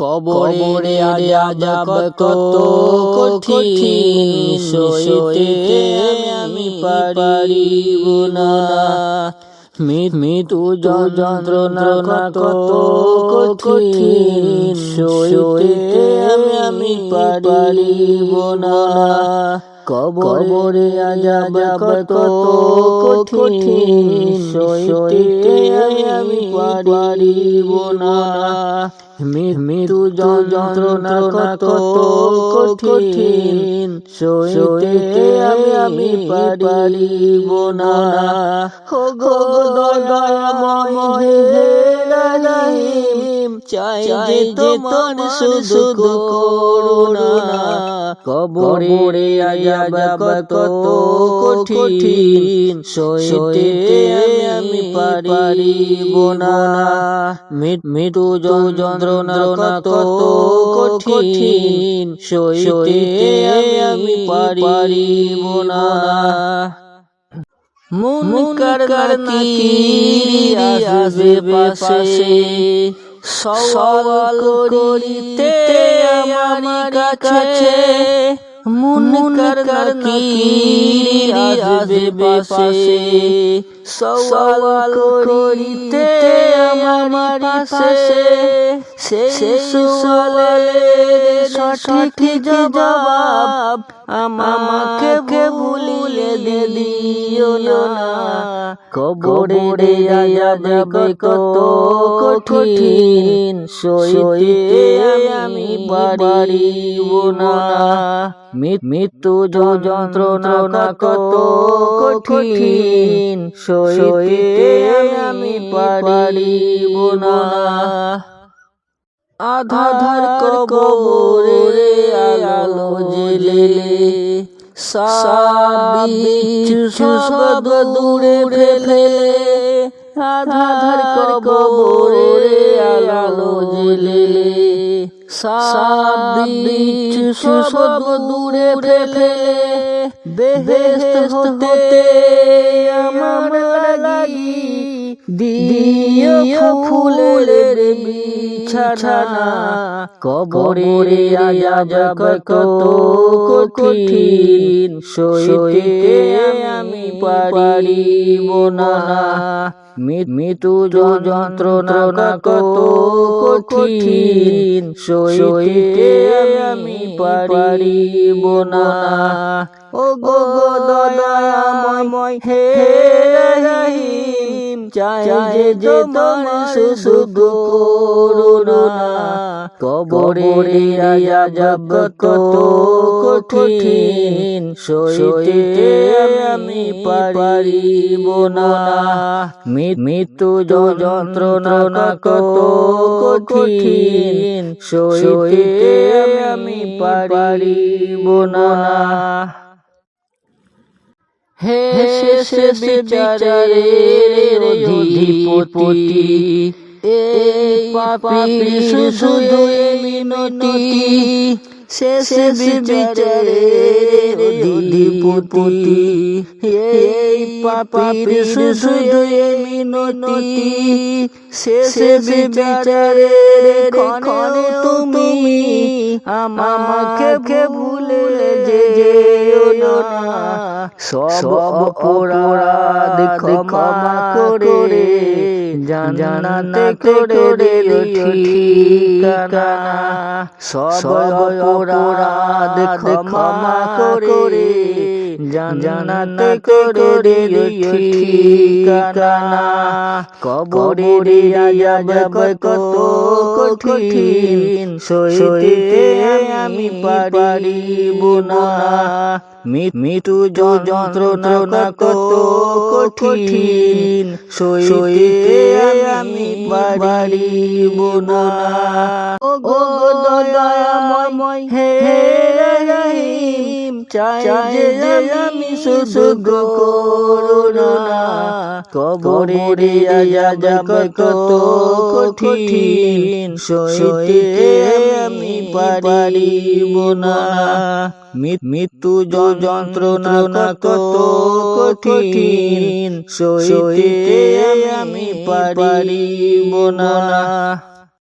কবরে আযাব কত কঠিন, সইতে আমি পারিব না। মৃত্যু যন্ত্রণা কত কঠিন, সইতে আমি পারিব না। কবরে আযাব কত কঠিন, সইতে আমি পারিব না। মৃত্যু যন্ত্রণা কত কঠিন, সইতে আমি পারিব না। ও গো দয়াময় হে রহিম, চাই যে তোমার শুধু করুণা। কবরে আযাব কত কঠিন, সইতে আমি পারিব না। মৃত্যু যন্ত্রণা কত কঠিন, সইতে আমি পারিব না। মুনকার নাকির আসবে পাশে, সওয়াল করিতে আমার কাছে। মুনকার নাকির আসবে পাশে, সওয়াল করিতে আমার পাশে। সেই সওয়ালের সঠিক জবাব আমাকে ভুলিয়ে দিও না। কবরে আযাব কত কঠিন, সইতে আমি পারিব না। মৃত্যু যন্ত্রণা কত কঠিন, সইতে আমি পারিব না। আধার কবরে আলো জেলে, বিচ্ছু সব দূরে ফেলে। আধার কবরে আলো জেলে, বিচ্ছু সব দূরে ফেলে। বেহেশত হতে আমার লাগি দিও ফুলের বিছানা। কবরে আযাব কত কঠিন, সইতে আমি পারিব না। মৃত্যু যন্ত্রণা কত কঠিন, সইতে আমি পারিব না। ও গো দয়াময় হে রহিম, চাই যে তোমার শুধু করুণা। কবরে আযাব কত কঠিন, সইতে আমি পারিব না। মৃত্যু যন্ত্রণা কত কঠিন, সইতে আমি পারিব না। হে শেষ বিচারের অধিপতি, এই পাপীর শুধু মিনতি। শেষ বিচারের অধিপতি, এই পাপীর শুধু মিনতি। শেষ বিচারের ক্ষণে তুমি আমাকে ভুলে যেও না। সব অপরাধ ক্ষমা করে জান্নাতে করে দিও ঠিকানা। সব অপরাধ ক্ষমা করে জান্নাতে করে দিও ঠিকানা। কবরে আযাব কত কঠিন, সইতে আমি পারিব না। মৃত্যু যন্ত্রণা কত কঠিন, সইতে আমি পারিব না। ও গো দয়াময় হে রহিম, চাই যে আমি শুধু করুণা। কবরে আযাব কত কঠিন, সইতে আমি পারিব না। মৃত্যু যন্ত্রণা কত কঠিন, সইতে আমি পারিব না।